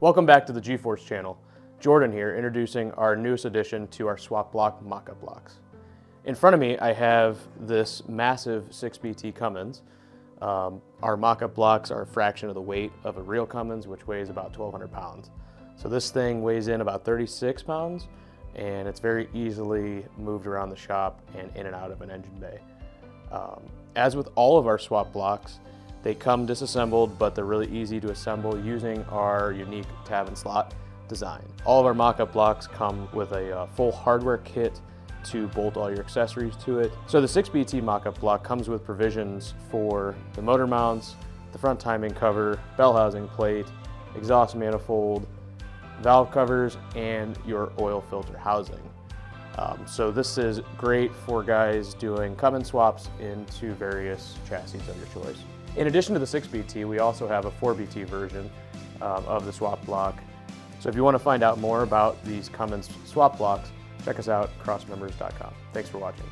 Welcome back to the G-Force channel. Jordan here, introducing our newest addition to our swap block mock-up blocks. In front of me, I have this massive 6BT Cummins. Our mock-up blocks are a fraction of the weight of a real Cummins, which weighs about 1,200 pounds. So this thing weighs in about 36 pounds, and it's very easily moved around the shop and in and out of an engine bay. As with all of our swap blocks, they come disassembled, but they're really easy to assemble using our unique tab and slot design. All of our mock-up blocks come with a full hardware kit to bolt all your accessories to it. So the 6BT mock-up block comes with provisions for the motor mounts, the front timing cover, bell housing plate, exhaust manifold, valve covers, and your oil filter housing. So this is great for guys doing Cummins swaps into various chassis of your choice. In addition to the 6BT, we also have a 4BT version of the swap block. So if you want to find out more about these Cummins swap blocks, check us out, crossmembers.com. Thanks for watching.